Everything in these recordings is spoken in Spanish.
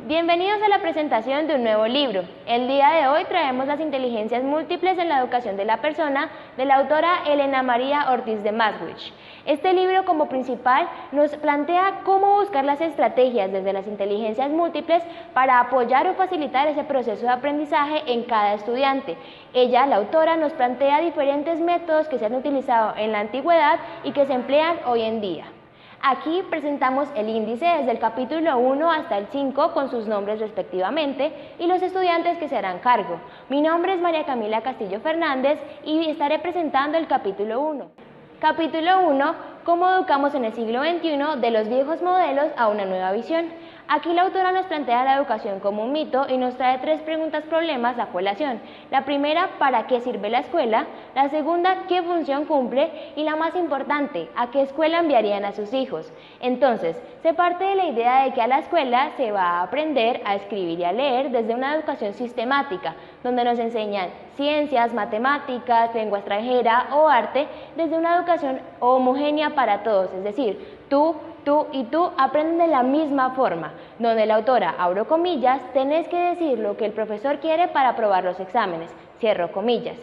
Bienvenidos a la presentación de un nuevo libro. El día de hoy traemos las inteligencias múltiples en la educación de la persona de la autora Elena María Ortiz de Maswich. Este libro como principal nos plantea cómo buscar las estrategias desde las inteligencias múltiples para apoyar o facilitar ese proceso de aprendizaje en cada estudiante. Ella, la autora, nos plantea diferentes métodos que se han utilizado en la antigüedad y que se emplean hoy en día. Aquí presentamos el índice desde el capítulo 1 hasta el 5 con sus nombres respectivamente y los estudiantes que se harán cargo. Mi nombre es María Camila Castillo Fernández y estaré presentando el capítulo 1. Capítulo 1. Cómo educamos en el siglo XXI de los viejos modelos a una nueva visión. Aquí la autora nos plantea la educación como un mito y nos trae 3 preguntas problemas a colación. La primera, ¿para qué sirve la escuela? La segunda, ¿qué función cumple? Y la más importante, ¿a qué escuela enviarían a sus hijos? Entonces, se parte de la idea de que a la escuela se va a aprender a escribir y a leer desde una educación sistemática, donde nos enseñan ciencias, matemáticas, lengua extranjera o arte, desde una educación homogénea para todos, es decir, tú y tú aprenden de la misma forma, donde la autora, abro comillas, tenés que decir lo que el profesor quiere para aprobar los exámenes, cierro comillas.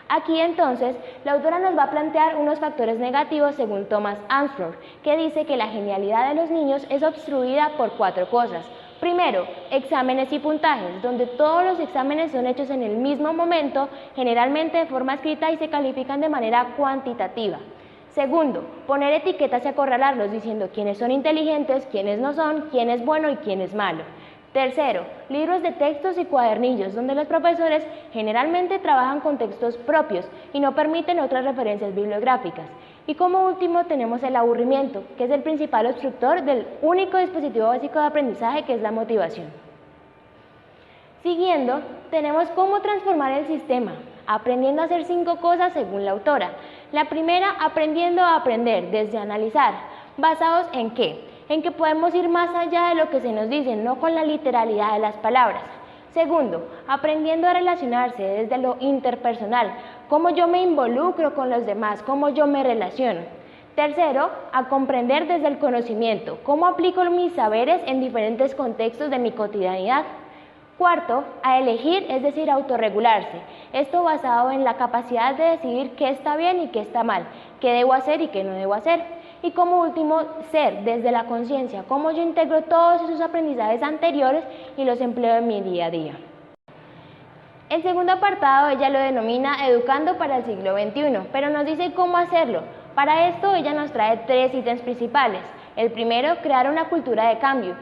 Aquí entonces, la autora nos va a plantear unos factores negativos según Thomas Armstrong, que dice que la genialidad de los niños es obstruida por 4 cosas. Primero, exámenes y puntajes, donde todos los exámenes son hechos en el mismo momento, generalmente de forma escrita y se califican de manera cuantitativa. Segundo, poner etiquetas y acorralarlos diciendo quiénes son inteligentes, quiénes no son, quién es bueno y quién es malo. Tercero, libros de textos y cuadernillos, donde los profesores generalmente trabajan con textos propios y no permiten otras referencias bibliográficas. Y como último tenemos el aburrimiento, que es el principal obstructor del único dispositivo básico de aprendizaje que es la motivación. Siguiendo, tenemos cómo transformar el sistema, aprendiendo a hacer 5 cosas según la autora. La primera, aprendiendo a aprender, desde analizar. ¿Basados en qué? En que podemos ir más allá de lo que se nos dice, no con la literalidad de las palabras. Segundo, aprendiendo a relacionarse desde lo interpersonal, cómo yo me involucro con los demás, cómo yo me relaciono. Tercero, a comprender desde el conocimiento, cómo aplico mis saberes en diferentes contextos de mi cotidianidad. Cuarto, a elegir, es decir, autorregularse. Esto basado en la capacidad de decidir qué está bien y qué está mal, qué debo hacer y qué no debo hacer. Y como último, ser, desde la conciencia, cómo yo integro todos esos aprendizajes anteriores y los empleo en mi día a día. El segundo apartado ella lo denomina Educando para el siglo XXI, pero nos dice cómo hacerlo. Para esto ella nos trae 3 ítems principales. El primero, crear una cultura de cambio,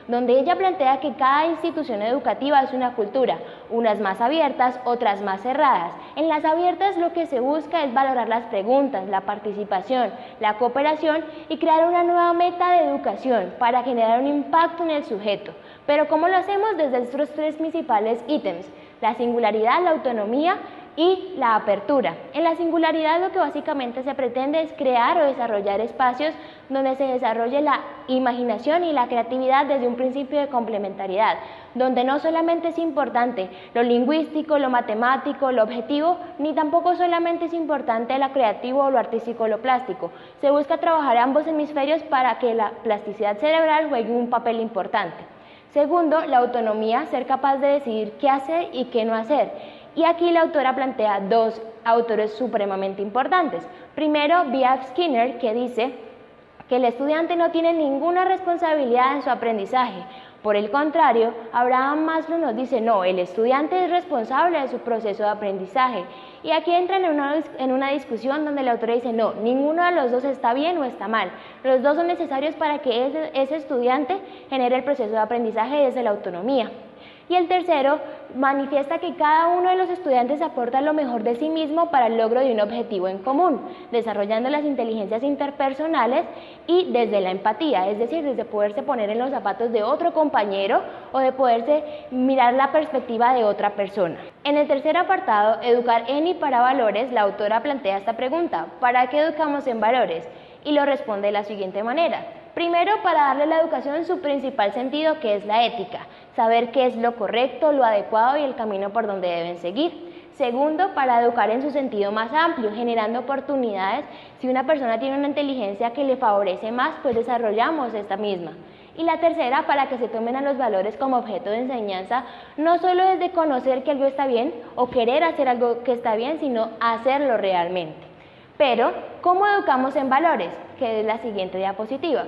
donde ella plantea que cada institución educativa es una cultura, unas más abiertas, otras más cerradas. En las abiertas lo que se busca es valorar las preguntas, la participación, la cooperación y crear una nueva meta de educación para generar un impacto en el sujeto. Pero ¿cómo lo hacemos? Desde estos 3 principales ítems, la singularidad, la autonomía y la apertura. En la singularidad lo que básicamente se pretende es crear o desarrollar espacios donde se desarrolle la imaginación y la creatividad desde un principio de complementariedad, donde no solamente es importante lo lingüístico, lo matemático, lo objetivo, ni tampoco solamente es importante lo creativo, lo artístico, lo plástico. Se busca trabajar ambos hemisferios para que la plasticidad cerebral juegue un papel importante. Segundo, la autonomía, ser capaz de decidir qué hacer y qué no hacer. Y aquí la autora plantea 2 autores supremamente importantes. Primero, B.F. Skinner, que dice que el estudiante no tiene ninguna responsabilidad en su aprendizaje. Por el contrario, Abraham Maslow nos dice, no, el estudiante es responsable de su proceso de aprendizaje. Y aquí entran en una discusión donde la autora dice, no, ninguno de los 2 está bien o está mal. Los 2 son necesarios para que ese estudiante genere el proceso de aprendizaje desde la autonomía. Y el tercero, manifiesta que cada uno de los estudiantes aporta lo mejor de sí mismo para el logro de un objetivo en común, desarrollando las inteligencias interpersonales y desde la empatía, es decir, desde poderse poner en los zapatos de otro compañero o de poderse mirar la perspectiva de otra persona. En el tercer apartado, educar en y para valores, la autora plantea esta pregunta, ¿para qué educamos en valores? Y lo responde de la siguiente manera. Primero, para darle a la educación su principal sentido, que es la ética, saber qué es lo correcto, lo adecuado y el camino por donde deben seguir. Segundo, para educar en su sentido más amplio, generando oportunidades. Si una persona tiene una inteligencia que le favorece más, pues desarrollamos esta misma. Y la tercera, para que se tomen a los valores como objeto de enseñanza, no solo es de conocer que algo está bien o querer hacer algo que está bien, sino hacerlo realmente. Pero, ¿cómo educamos en valores? Que es la siguiente diapositiva.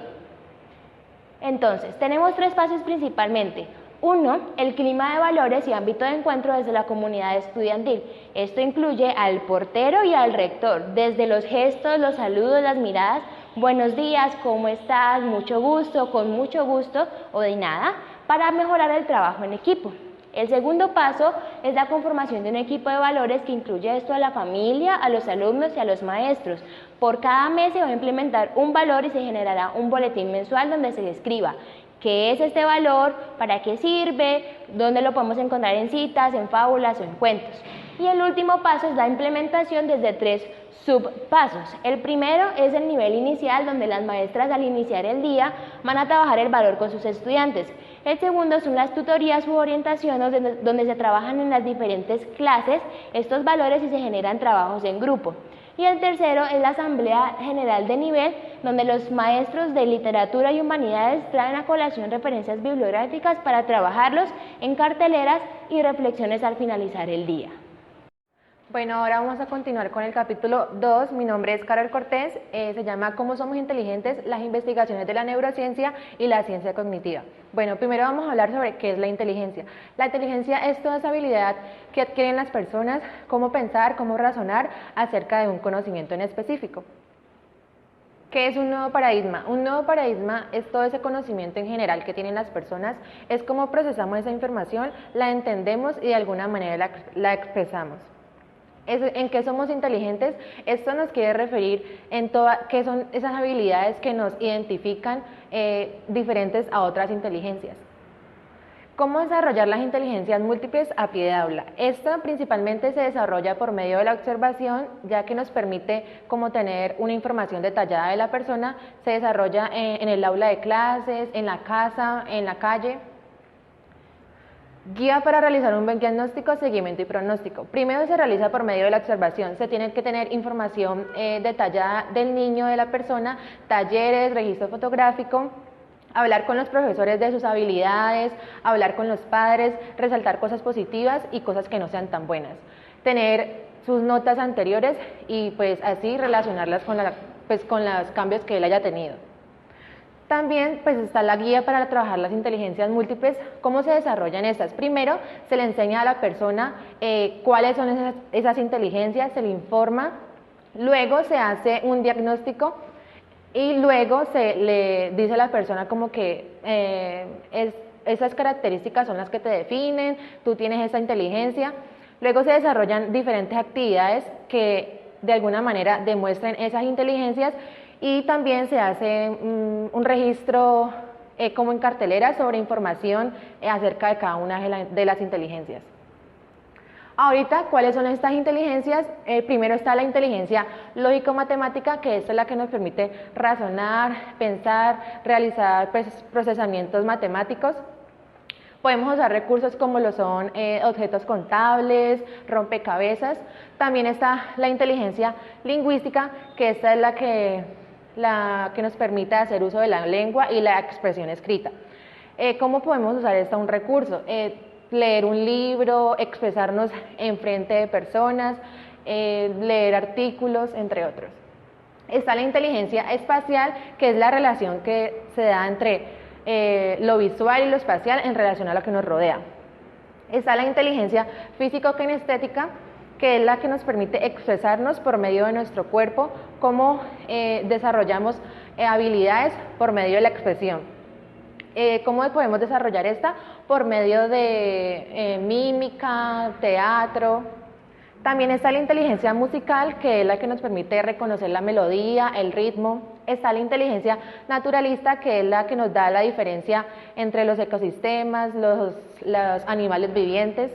Entonces, tenemos 3 pasos principalmente. 1. El clima de valores y ámbito de encuentro desde la comunidad estudiantil. Esto incluye al portero y al rector, desde los gestos, los saludos, las miradas, buenos días, ¿cómo estás? Mucho gusto, con mucho gusto o de nada, para mejorar el trabajo en equipo. El segundo paso es la conformación de un equipo de valores que incluye esto a la familia, a los alumnos y a los maestros. Por cada mes se va a implementar un valor y se generará un boletín mensual donde se describa qué es este valor, para qué sirve, dónde lo podemos encontrar en citas, en fábulas o en cuentos. Y el último paso es la implementación desde 3 subpasos. El primero es el nivel inicial, donde las maestras al iniciar el día van a trabajar el valor con sus estudiantes. El segundo son las tutorías u orientaciones donde se trabajan en las diferentes clases estos valores y se generan trabajos en grupo. Y el tercero es la asamblea general de nivel, donde los maestros de literatura y humanidades traen a colación referencias bibliográficas para trabajarlos en carteleras y reflexiones al finalizar el día. Bueno, ahora vamos a continuar con el capítulo 2. Mi nombre es Carol Cortés, se llama ¿Cómo somos inteligentes? Las investigaciones de la neurociencia y la ciencia cognitiva. Bueno, primero vamos a hablar sobre qué es la inteligencia. La inteligencia es toda esa habilidad que adquieren las personas, cómo pensar, cómo razonar acerca de un conocimiento en específico. ¿Qué es un nuevo paradigma? Un nuevo paradigma es todo ese conocimiento en general que tienen las personas, es cómo procesamos esa información, la entendemos y de alguna manera la expresamos. ¿En qué somos inteligentes? Esto nos quiere referir en qué son esas habilidades que nos identifican diferentes a otras inteligencias. ¿Cómo desarrollar las inteligencias múltiples a pie de aula? Esto principalmente se desarrolla por medio de la observación, ya que nos permite como tener una información detallada de la persona. Se desarrolla en el aula de clases, en la casa, en la calle. Guía para realizar un buen diagnóstico, seguimiento y pronóstico. Primero se realiza por medio de la observación. Se tiene que tener información detallada del niño, de la persona, talleres, registro fotográfico, hablar con los profesores de sus habilidades, hablar con los padres, resaltar cosas positivas y cosas que no sean tan buenas. Tener sus notas anteriores y pues así relacionarlas con los cambios que él haya tenido. También pues está la guía para trabajar las inteligencias múltiples. ¿Cómo se desarrollan estas? Primero se le enseña a la persona cuáles son esas inteligencias, se le informa, luego se hace un diagnóstico y luego se le dice a la persona como que esas características son las que te definen, tú tienes esa inteligencia. Luego se desarrollan diferentes actividades que de alguna manera demuestren esas inteligencias. Y también se hace un registro como en cartelera sobre información acerca de cada una de las inteligencias. Ahorita, ¿cuáles son estas inteligencias? Primero está la inteligencia lógico-matemática, que esta es la que nos permite razonar, pensar, realizar procesamientos matemáticos. Podemos usar recursos como lo son objetos contables, rompecabezas. También está la inteligencia lingüística, que esta es la que nos permite hacer uso de la lengua y la expresión escrita. ¿Cómo podemos usar un recurso? Leer un libro, expresarnos en frente de personas, leer artículos, entre otros. Está la inteligencia espacial, que es la relación que se da entre lo visual y lo espacial en relación a lo que nos rodea. Está la inteligencia físico-kinestética, que es la que nos permite expresarnos por medio de nuestro cuerpo, cómo desarrollamos habilidades por medio de la expresión. ¿Cómo podemos desarrollar esta? Por medio de mímica, teatro. También está la inteligencia musical, que es la que nos permite reconocer la melodía, el ritmo. Está la inteligencia naturalista, que es la que nos da la diferencia entre los ecosistemas, los animales vivientes.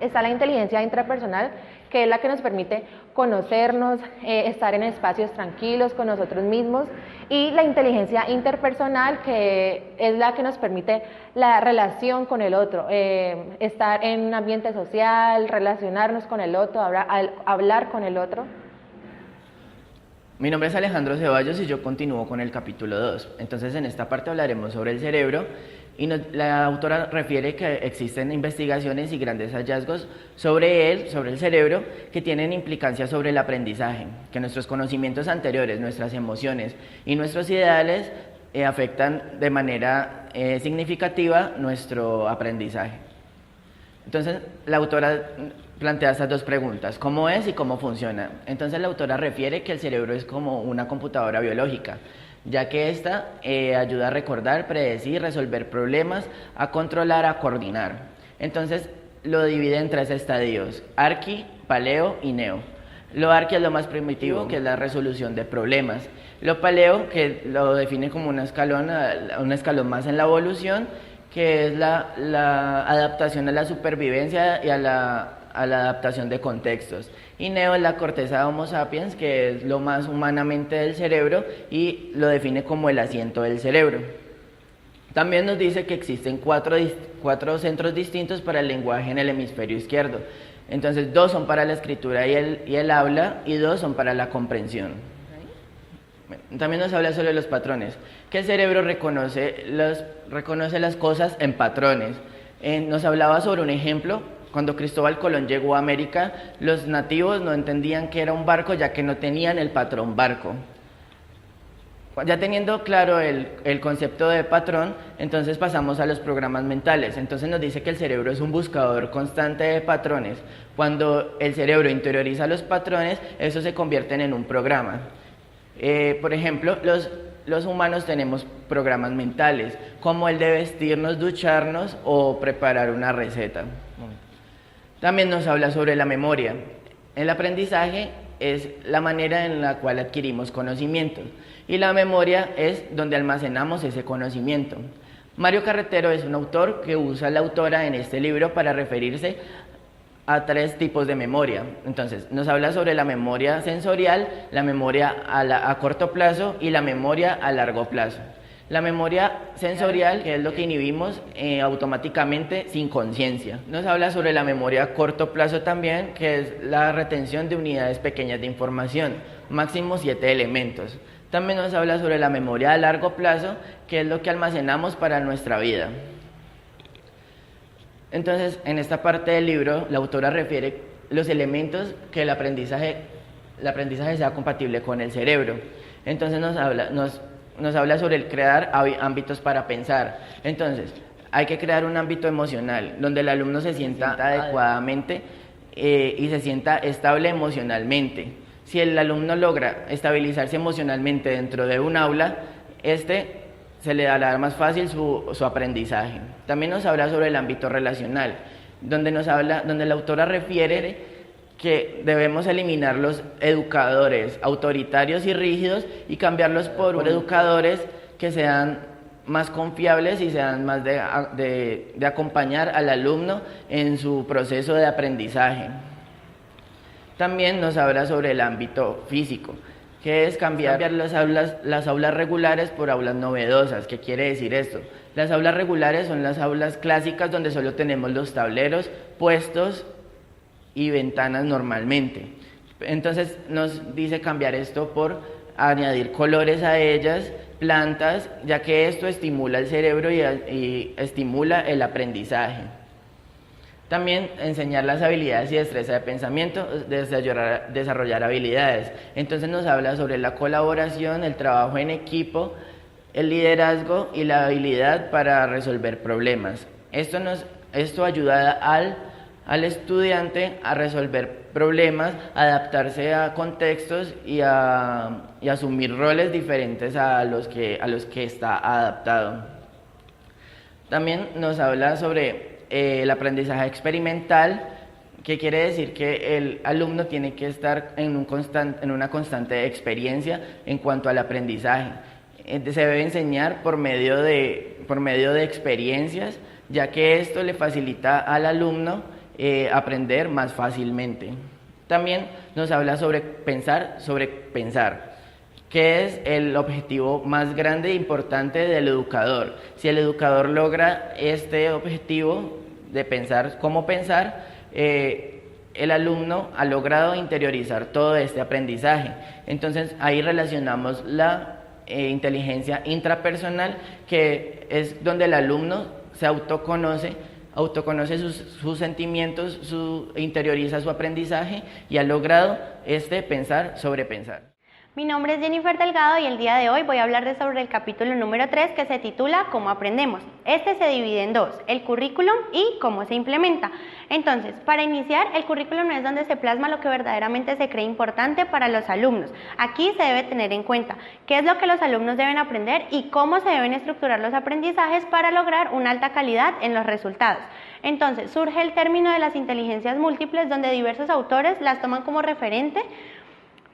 Está la inteligencia intrapersonal, que es la que nos permite conocernos, estar en espacios tranquilos con nosotros mismos, y la inteligencia interpersonal, que es la que nos permite la relación con el otro, estar en un ambiente social, relacionarnos con el otro, hablar con el otro. Mi nombre es Alejandro Ceballos y yo continúo con el capítulo 2. Entonces, en esta parte hablaremos sobre el cerebro y la autora refiere que existen investigaciones y grandes hallazgos sobre él, sobre el cerebro, que tienen implicancia sobre el aprendizaje, que nuestros conocimientos anteriores, nuestras emociones y nuestros ideales afectan de manera significativa nuestro aprendizaje. Entonces, la autora plantea estas dos preguntas: ¿cómo es y cómo funciona? Entonces, la autora refiere que el cerebro es como una computadora biológica, ya que ésta ayuda a recordar, predecir, resolver problemas, a controlar, a coordinar. Entonces, lo divide en 3 estadios: arqui, paleo y neo. Lo arqui es lo más primitivo, que es la resolución de problemas. Lo paleo, que lo define como un escalón más en la evolución, que es la adaptación a la supervivencia y a la adaptación de contextos. Y neo es la corteza de Homo sapiens, que es lo más humanamente del cerebro y lo define como el asiento del cerebro. También nos dice que existen 4 centros distintos para el lenguaje en el hemisferio izquierdo. Entonces, 2 son para la escritura y el habla, y 2 son para la comprensión. También nos habla sobre los patrones, que el cerebro reconoce las cosas en patrones. Nos hablaba sobre un ejemplo: cuando Cristóbal Colón llegó a América, los nativos no entendían que era un barco, ya que no tenían el patrón barco. Ya teniendo claro el concepto de patrón, entonces pasamos a los programas mentales. Entonces nos dice que el cerebro es un buscador constante de patrones. Cuando el cerebro interioriza los patrones, esos se convierten en un programa. Por ejemplo, los humanos tenemos programas mentales, como el de vestirnos, ducharnos o preparar una receta. También nos habla sobre la memoria. El aprendizaje es la manera en la cual adquirimos conocimientos y la memoria es donde almacenamos ese conocimiento. Mario Carretero es un autor que usa la autora en este libro para referirse a 3 tipos de memoria. Entonces, nos habla sobre la memoria sensorial, la memoria a corto plazo y la memoria a largo plazo. La memoria sensorial, que es lo que inhibimos automáticamente sin conciencia. Nos habla sobre la memoria a corto plazo también, que es la retención de unidades pequeñas de información, máximo 7 elementos. También nos habla sobre la memoria a largo plazo, que es lo que almacenamos para nuestra vida. Entonces, en esta parte del libro, la autora refiere los elementos que el aprendizaje sea compatible con el cerebro. Entonces nos habla sobre el crear ámbitos para pensar. Entonces, hay que crear un ámbito emocional, donde el alumno se sienta adecuadamente y se sienta estable emocionalmente. Si el alumno logra estabilizarse emocionalmente dentro de un aula, se le dará más fácil su aprendizaje. También nos habla sobre el ámbito relacional, donde la autora refiere que debemos eliminar los educadores autoritarios y rígidos y cambiarlos por educadores que sean más confiables y sean más de acompañar al alumno en su proceso de aprendizaje. También nos habla sobre el ámbito físico, que es cambiar las aulas regulares por aulas novedosas. ¿Qué quiere decir esto? Las aulas regulares son las aulas clásicas donde solo tenemos los tableros, puestos y ventanas normalmente. Entonces nos dice cambiar esto por añadir colores a ellas, plantas, ya que esto estimula el cerebro y estimula el aprendizaje. También enseñar las habilidades y destreza de pensamiento, desarrollar habilidades. Entonces nos habla sobre la colaboración, el trabajo en equipo, el liderazgo y la habilidad para resolver problemas. Esto ayuda al estudiante a resolver problemas, adaptarse a contextos y asumir roles diferentes a los que está adaptado. También nos habla sobre el aprendizaje experimental, que quiere decir que el alumno tiene que estar en una constante experiencia en cuanto al aprendizaje. Se debe enseñar por medio de experiencias, ya que esto le facilita al alumno aprender más fácilmente. También nos habla sobre pensar, que es el objetivo más grande e importante del educador. Si el educador logra este objetivo de pensar cómo pensar, el alumno ha logrado interiorizar todo este aprendizaje. Entonces ahí relacionamos la inteligencia intrapersonal, que es donde el alumno se autoconoce sus sentimientos, interioriza su aprendizaje y ha logrado pensar sobre pensar. Mi nombre es Jennifer Delgado y el día de hoy voy a hablarles sobre el capítulo número 3 que se titula ¿Cómo aprendemos? Este se divide en dos, el currículum y cómo se implementa. Entonces, para iniciar, el currículum es donde se plasma lo que verdaderamente se cree importante para los alumnos. Aquí se debe tener en cuenta qué es lo que los alumnos deben aprender y cómo se deben estructurar los aprendizajes para lograr una alta calidad en los resultados. Entonces, surge el término de las inteligencias múltiples, donde diversos autores las toman como referente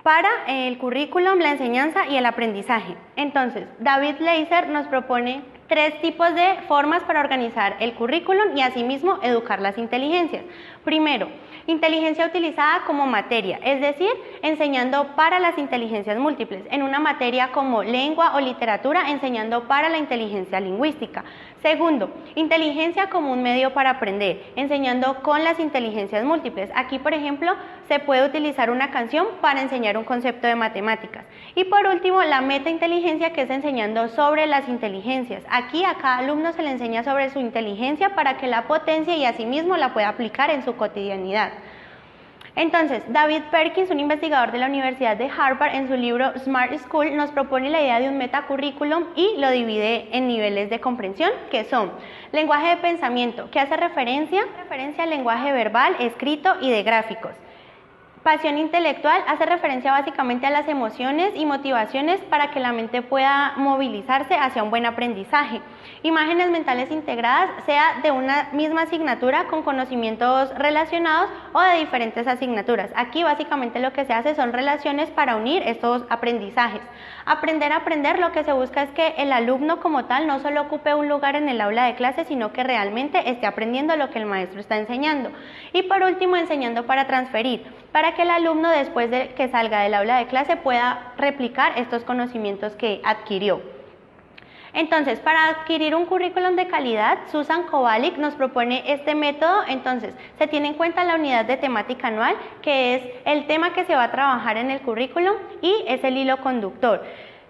para el currículum, la enseñanza y el aprendizaje. Entonces, David Leiser nos propone 3 tipos de formas para organizar el currículum y asimismo educar las inteligencias. Primero, inteligencia utilizada como materia, es decir, enseñando para las inteligencias múltiples, en una materia como lengua o literatura, enseñando para la inteligencia lingüística. Segundo, inteligencia como un medio para aprender, enseñando con las inteligencias múltiples. Aquí, por ejemplo, se puede utilizar una canción para enseñar un concepto de matemáticas. Y por último, la metainteligencia, que es enseñando sobre las inteligencias. Aquí a cada alumno se le enseña sobre su inteligencia para que la potencie y asimismo la pueda aplicar en su cotidianidad. Entonces, David Perkins, un investigador de la Universidad de Harvard, en su libro Smart School, nos propone la idea de un metacurrículum y lo divide en niveles de comprensión, que son lenguaje de pensamiento, que hace referencia al lenguaje verbal, escrito y de gráficos. Pasión intelectual hace referencia básicamente a las emociones y motivaciones para que la mente pueda movilizarse hacia un buen aprendizaje. Imágenes mentales integradas, sea de una misma asignatura con conocimientos relacionados o de diferentes asignaturas. Aquí básicamente lo que se hace son relaciones para unir estos aprendizajes. Aprender a aprender, lo que se busca es que el alumno como tal no solo ocupe un lugar en el aula de clase, sino que realmente esté aprendiendo lo que el maestro está enseñando. Y por último, enseñando para transferir, para que el alumno, después de que salga del aula de clase, pueda replicar estos conocimientos que adquirió. Entonces, para adquirir un currículum de calidad, Susan Kowalik nos propone este método. Entonces, se tiene en cuenta la unidad de temática anual, que es el tema que se va a trabajar en el currículum, y es el hilo conductor.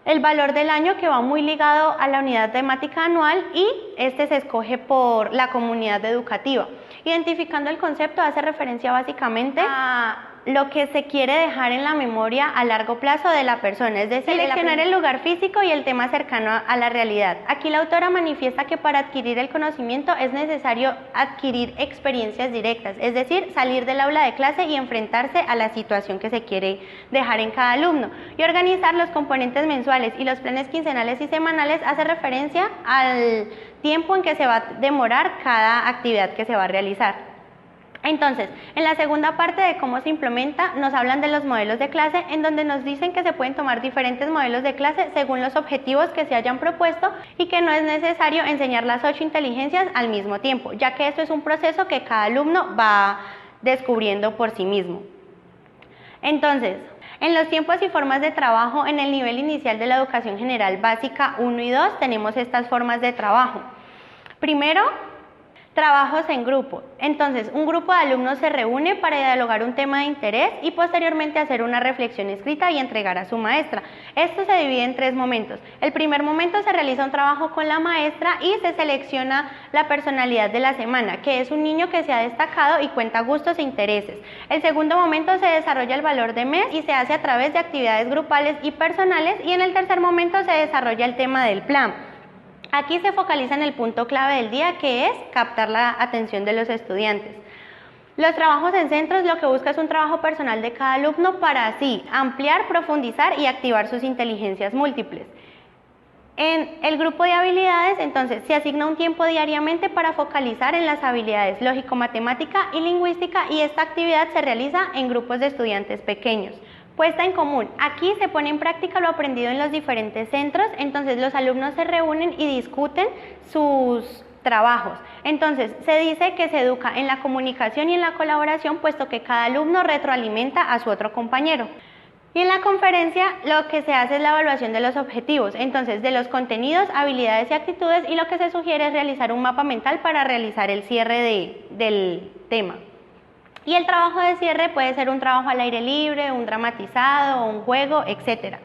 El valor del año, que va muy ligado a la unidad temática anual, y este se escoge por la comunidad educativa. Identificando el concepto hace referencia básicamente a lo que se quiere dejar en la memoria a largo plazo de la persona, es decir, seleccionar el lugar físico y el tema cercano a la realidad. Aquí la autora manifiesta que para adquirir el conocimiento es necesario adquirir experiencias directas, es decir, salir del aula de clase y enfrentarse a la situación que se quiere dejar en cada alumno. Y organizar los componentes mensuales y los planes quincenales y semanales hace referencia al tiempo en que se va a demorar cada actividad que se va a realizar. Entonces, en la segunda parte de cómo se implementa, nos hablan de los modelos de clase, en donde nos dicen que se pueden tomar diferentes modelos de clase según los objetivos que se hayan propuesto y que no es necesario enseñar las 8 inteligencias al mismo tiempo, ya que esto es un proceso que cada alumno va descubriendo por sí mismo. Entonces, en los tiempos y formas de trabajo, en el nivel inicial de la educación general básica 1 y 2, tenemos estas formas de trabajo. Primero, trabajos en grupo. Entonces, un grupo de alumnos se reúne para dialogar un tema de interés y posteriormente hacer una reflexión escrita y entregar a su maestra. Esto se divide en 3 momentos. El primer momento se realiza un trabajo con la maestra y se selecciona la personalidad de la semana, que es un niño que se ha destacado y cuenta gustos e intereses. El segundo momento se desarrolla el valor de mes y se hace a través de actividades grupales y personales, y en el tercer momento se desarrolla el tema del plan. Aquí se focaliza en el punto clave del día, que es captar la atención de los estudiantes. Los trabajos en centros lo que busca es un trabajo personal de cada alumno para así ampliar, profundizar y activar sus inteligencias múltiples. En el grupo de habilidades, entonces, se asigna un tiempo diariamente para focalizar en las habilidades lógico-matemática y lingüística, y esta actividad se realiza en grupos de estudiantes pequeños. Puesta en común. Aquí se pone en práctica lo aprendido en los diferentes centros. Entonces los alumnos se reúnen y discuten sus trabajos. Entonces se dice que se educa en la comunicación y en la colaboración, puesto que cada alumno retroalimenta a su otro compañero. Y en la conferencia lo que se hace es la evaluación de los objetivos, entonces de los contenidos, habilidades y actitudes, y lo que se sugiere es realizar un mapa mental para realizar el cierre del tema. Y el trabajo de cierre puede ser un trabajo al aire libre, un dramatizado, un juego, etc.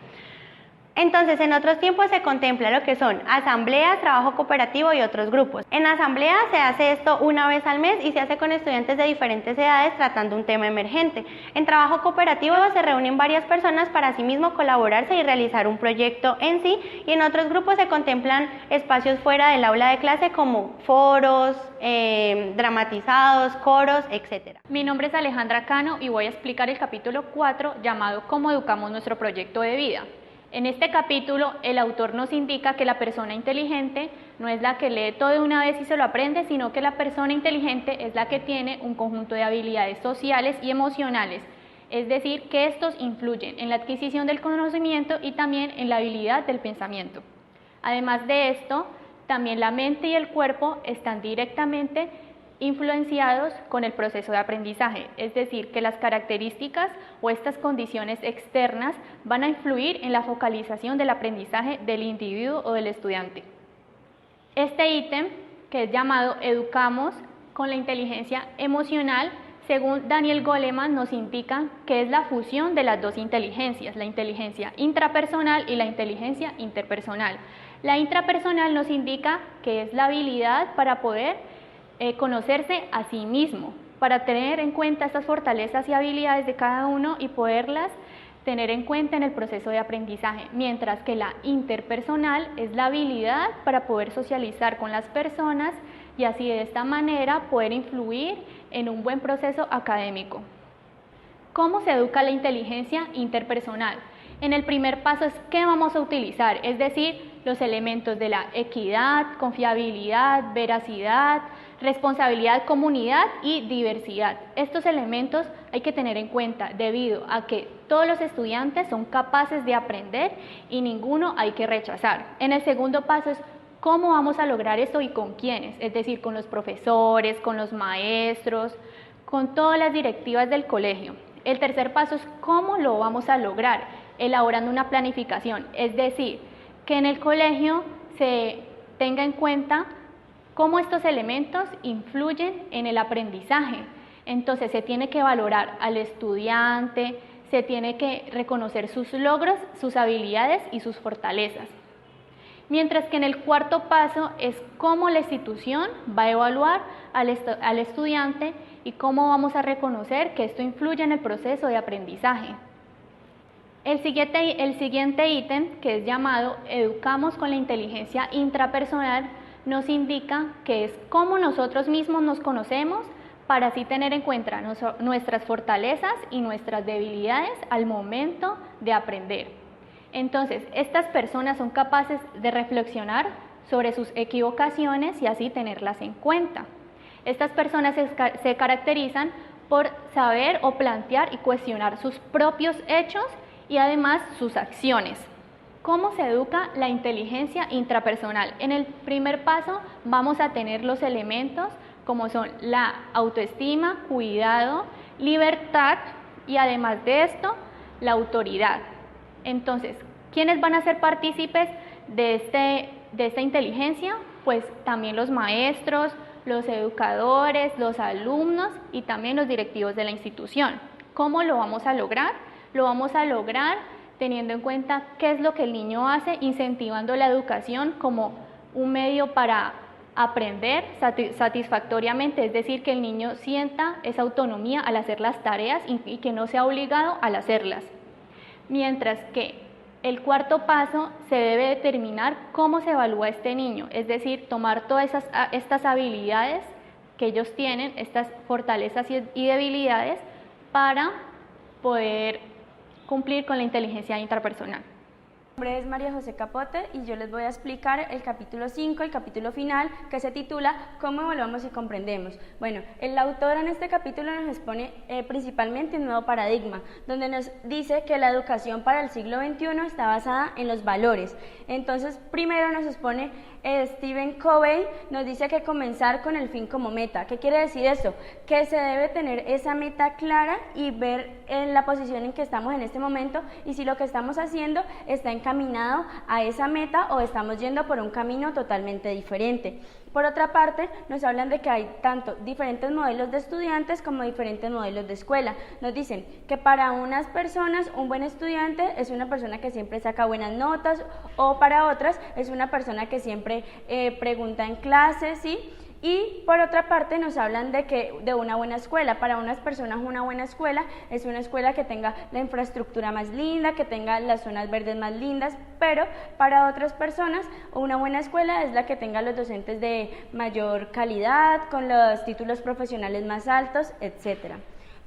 Entonces, en otros tiempos se contempla lo que son asambleas, trabajo cooperativo y otros grupos. En asamblea se hace esto una vez al mes y se hace con estudiantes de diferentes edades tratando un tema emergente. En trabajo cooperativo se reúnen varias personas para asimismo colaborarse y realizar un proyecto en sí, y en otros grupos se contemplan espacios fuera del aula de clase como foros, dramatizados, coros, etc. Mi nombre es Alejandra Cano y voy a explicar el capítulo 4 llamado ¿Cómo educamos nuestro proyecto de vida? En este capítulo, el autor nos indica que la persona inteligente no es la que lee todo de una vez y se lo aprende, sino que la persona inteligente es la que tiene un conjunto de habilidades sociales y emocionales, es decir, que estos influyen en la adquisición del conocimiento y también en la habilidad del pensamiento. Además de esto, también la mente y el cuerpo están directamente influenciados con el proceso de aprendizaje, es decir, que las características o estas condiciones externas van a influir en la focalización del aprendizaje del individuo o del estudiante. Este ítem, que es llamado Educamos con la inteligencia emocional, según Daniel Goleman, nos indica que es la fusión de las dos inteligencias, la inteligencia intrapersonal y la inteligencia interpersonal. La intrapersonal nos indica que es la habilidad para poder conocerse a sí mismo, para tener en cuenta estas fortalezas y habilidades de cada uno y poderlas tener en cuenta en el proceso de aprendizaje, mientras que la interpersonal es la habilidad para poder socializar con las personas y así de esta manera poder influir en un buen proceso académico. ¿Cómo se educa la inteligencia interpersonal? En el primer paso es qué vamos a utilizar, es decir, los elementos de la equidad, confiabilidad, veracidad, responsabilidad, comunidad y diversidad. Estos elementos hay que tener en cuenta debido a que todos los estudiantes son capaces de aprender y ninguno hay que rechazar. En el segundo paso es cómo vamos a lograr esto y con quiénes, es decir, con los profesores, con los maestros, con todas las directivas del colegio. El tercer paso es cómo lo vamos a lograr, elaborando una planificación, es decir, que en el colegio se tenga en cuenta cómo estos elementos influyen en el aprendizaje. Entonces se tiene que valorar al estudiante, se tiene que reconocer sus logros, sus habilidades y sus fortalezas. Mientras que en el cuarto paso es cómo la institución va a evaluar al estudiante y cómo vamos a reconocer que esto influye en el proceso de aprendizaje. El siguiente ítem, que es llamado Educamos con la inteligencia intrapersonal, nos indica que es cómo nosotros mismos nos conocemos para así tener en cuenta nuestras fortalezas y nuestras debilidades al momento de aprender. Entonces, estas personas son capaces de reflexionar sobre sus equivocaciones y así tenerlas en cuenta. Estas personas se caracterizan por saber o plantear y cuestionar sus propios hechos y además sus acciones. ¿Cómo se educa la inteligencia intrapersonal? En el primer paso vamos a tener los elementos como son la autoestima, cuidado, libertad y además de esto, la autoridad. Entonces, ¿quiénes van a ser partícipes de esta inteligencia? Pues también los maestros, los educadores, los alumnos y también los directivos de la institución. ¿Cómo lo vamos a lograr? Lo vamos a lograr teniendo en cuenta qué es lo que el niño hace, incentivando la educación como un medio para aprender satisfactoriamente, es decir, que el niño sienta esa autonomía al hacer las tareas y que no sea obligado al hacerlas. Mientras que el cuarto paso se debe determinar cómo se evalúa este niño, es decir, tomar todas estas habilidades que ellos tienen, estas fortalezas y debilidades para poder cumplir con la inteligencia intrapersonal. Mi nombre es María José Capote y yo les voy a explicar el capítulo 5, el capítulo final, que se titula ¿Cómo evaluamos y comprendemos? Bueno, el autor en este capítulo nos expone principalmente un nuevo paradigma, donde nos dice que la educación para el siglo XXI está basada en los valores. Entonces, primero nos expone Stephen Covey, nos dice que comenzar con el fin como meta. ¿Qué quiere decir esto? Que se debe tener esa meta clara y ver en la posición en que estamos en este momento y si lo que estamos haciendo está encaminado a esa meta o estamos yendo por un camino totalmente diferente. Por otra parte, nos hablan de que hay tanto diferentes modelos de estudiantes como diferentes modelos de escuela. Nos dicen que para unas personas un buen estudiante es una persona que siempre saca buenas notas, o para otras es una persona que siempre pregunta en clases, ¿sí? Y por otra parte nos hablan de una buena escuela. Para unas personas una buena escuela es una escuela que tenga la infraestructura más linda, que tenga las zonas verdes más lindas, pero para otras personas una buena escuela es la que tenga los docentes de mayor calidad, con los títulos profesionales más altos, etcétera.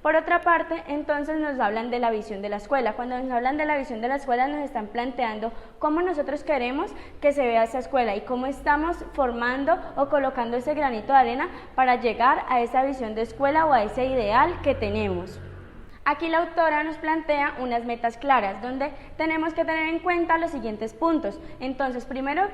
Por otra parte, entonces nos hablan de la visión de la escuela. Cuando nos hablan de la visión de la escuela nos están planteando cómo nosotros queremos que se vea esa escuela y cómo estamos formando o colocando ese granito de arena para llegar a esa visión de escuela o a ese ideal que tenemos. Aquí la autora nos plantea unas metas claras donde tenemos que tener en cuenta los siguientes puntos. Entonces, primero,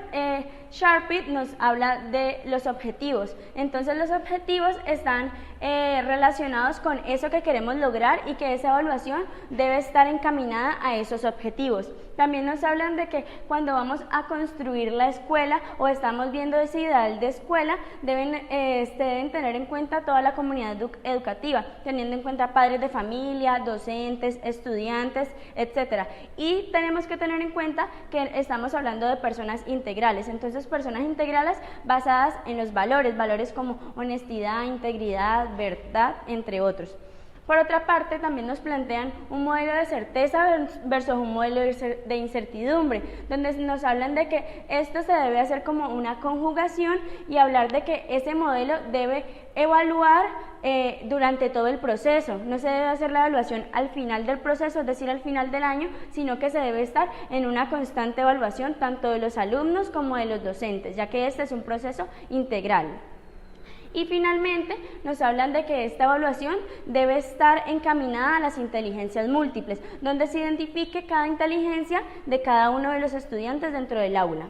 Sharpie nos habla de los objetivos. Entonces, los objetivos están relacionados con eso que queremos lograr y que esa evaluación debe estar encaminada a esos objetivos. También nos hablan de que cuando vamos a construir la escuela o estamos viendo ese ideal de escuela, deben tener en cuenta toda la comunidad educativa, teniendo en cuenta padres de familia, docentes, estudiantes, etcétera. Y tenemos que tener en cuenta que estamos hablando de personas integrales, entonces personas integrales basadas en los valores como honestidad, integridad, verdad, entre otros. Por otra parte, también nos plantean un modelo de certeza versus un modelo de incertidumbre, donde nos hablan de que esto se debe hacer como una conjugación y hablar de que ese modelo debe evaluar durante todo el proceso. No se debe hacer la evaluación al final del proceso, es decir, al final del año, sino que se debe estar en una constante evaluación tanto de los alumnos como de los docentes, ya que este es un proceso integral. Y finalmente nos hablan de que esta evaluación debe estar encaminada a las inteligencias múltiples, donde se identifique cada inteligencia de cada uno de los estudiantes dentro del aula.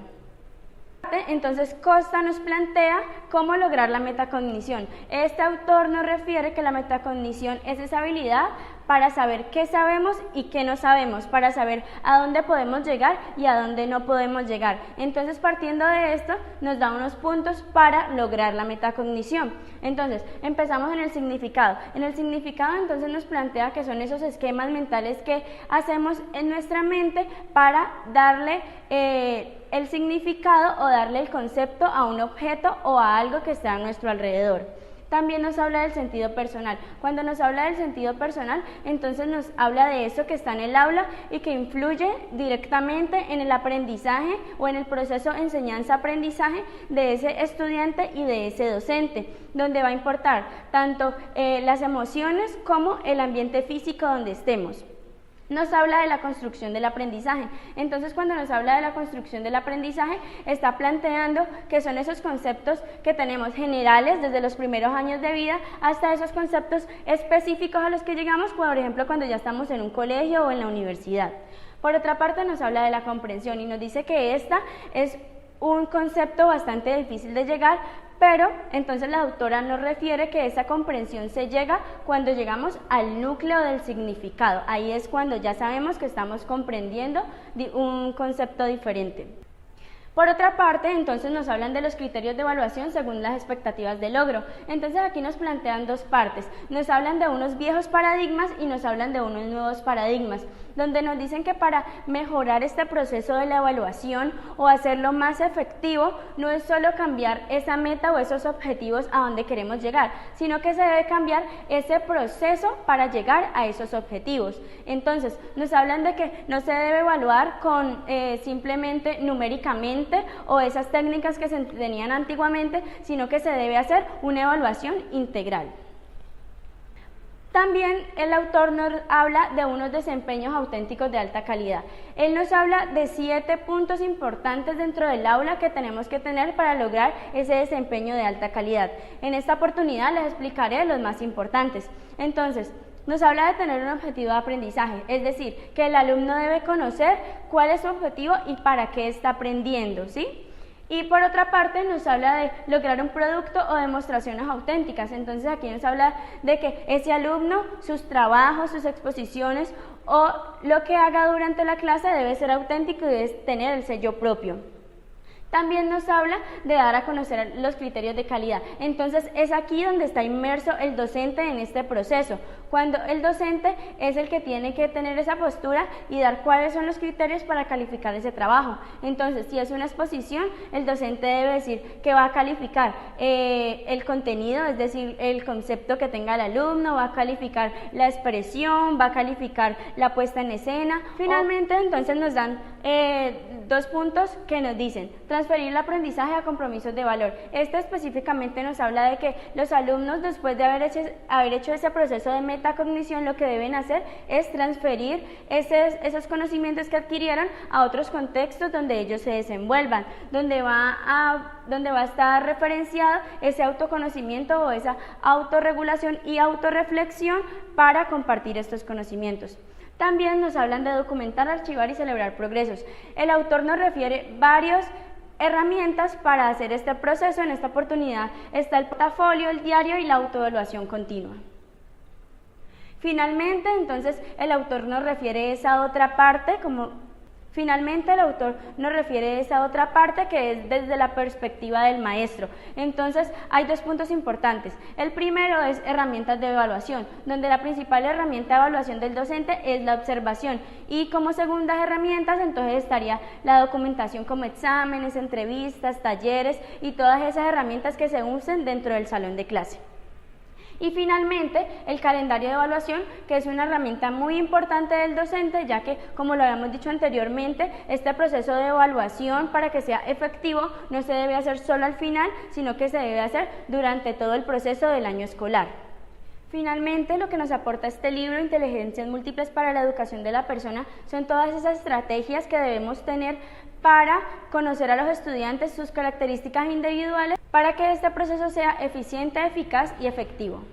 Entonces Costa nos plantea cómo lograr la metacognición. Este autor nos refiere que la metacognición es esa habilidad para saber qué sabemos y qué no sabemos, para saber a dónde podemos llegar y a dónde no podemos llegar. Entonces, partiendo de esto, nos da unos puntos para lograr la metacognición. Entonces, empezamos en el significado. En el significado, entonces, nos plantea que son esos esquemas mentales que hacemos en nuestra mente para darle el significado o darle el concepto a un objeto o a algo que está a nuestro alrededor. También nos habla del sentido personal. Cuando nos habla del sentido personal, entonces nos habla de eso que está en el aula y que influye directamente en el aprendizaje o en el proceso de enseñanza-aprendizaje de ese estudiante y de ese docente, donde va a importar tanto las emociones como el ambiente físico donde estemos. Nos habla de la construcción del aprendizaje. Entonces, cuando nos habla de la construcción del aprendizaje, está planteando que son esos conceptos que tenemos generales desde los primeros años de vida hasta esos conceptos específicos a los que llegamos, por ejemplo, cuando ya estamos en un colegio o en la universidad. Por otra parte, nos habla de la comprensión y nos dice que esta es un concepto bastante difícil de llegar, pero entonces la autora nos refiere que esa comprensión se llega cuando llegamos al núcleo del significado. Ahí es cuando ya sabemos que estamos comprendiendo un concepto diferente. Por otra parte, entonces nos hablan de los criterios de evaluación según las expectativas de logro. Entonces aquí nos plantean dos partes. Nos hablan de unos viejos paradigmas y nos hablan de unos nuevos paradigmas, donde nos dicen que para mejorar este proceso de la evaluación o hacerlo más efectivo, no es solo cambiar esa meta o esos objetivos a donde queremos llegar, sino que se debe cambiar ese proceso para llegar a esos objetivos. Entonces, nos hablan de que no se debe evaluar con simplemente numéricamente o esas técnicas que se tenían antiguamente, sino que se debe hacer una evaluación integral. También el autor nos habla de unos desempeños auténticos de alta calidad. Él nos habla de 7 puntos importantes dentro del aula que tenemos que tener para lograr ese desempeño de alta calidad. En esta oportunidad les explicaré los más importantes. Entonces, nos habla de tener un objetivo de aprendizaje, es decir, que el alumno debe conocer cuál es su objetivo y para qué está aprendiendo, ¿sí? Y por otra parte nos habla de lograr un producto o demostraciones auténticas. Entonces aquí nos habla de que ese alumno, sus trabajos, sus exposiciones o lo que haga durante la clase debe ser auténtico y debe tener el sello propio. También nos habla de dar a conocer los criterios de calidad. Entonces es aquí donde está inmerso el docente en este proceso, cuando el docente es el que tiene que tener esa postura y dar cuáles son los criterios para calificar ese trabajo. Entonces, si es una exposición, el docente debe decir que va a calificar el contenido, es decir, el concepto que tenga el alumno, va a calificar la expresión, va a calificar la puesta en escena. Finalmente, entonces nos dan 2 puntos que nos dicen transferir el aprendizaje a compromisos de valor. Este específicamente nos habla de que los alumnos, después de haber hecho ese proceso de metacognición, lo que deben hacer es transferir esos conocimientos que adquirieron a otros contextos donde ellos se desenvuelvan, donde va a estar referenciado ese autoconocimiento o esa autorregulación y autorreflexión para compartir estos conocimientos. También nos hablan de documentar, archivar y celebrar progresos. El autor nos refiere varias herramientas para hacer este proceso. En esta oportunidad está el portafolio, el diario y la autoevaluación continua. Finalmente, entonces, el autor nos refiere esa otra parte que es desde la perspectiva del maestro. Entonces, hay 2 puntos importantes. El primero es herramientas de evaluación, donde la principal herramienta de evaluación del docente es la observación. Y como segundas herramientas, entonces estaría la documentación como exámenes, entrevistas, talleres y todas esas herramientas que se usen dentro del salón de clase. Y finalmente, el calendario de evaluación, que es una herramienta muy importante del docente, ya que, como lo habíamos dicho anteriormente, este proceso de evaluación, para que sea efectivo, no se debe hacer solo al final, sino que se debe hacer durante todo el proceso del año escolar. Finalmente, lo que nos aporta este libro, Inteligencias Múltiples para la Educación de la Persona, son todas esas estrategias que debemos tener para conocer a los estudiantes, sus características individuales, para que este proceso sea eficiente, eficaz y efectivo.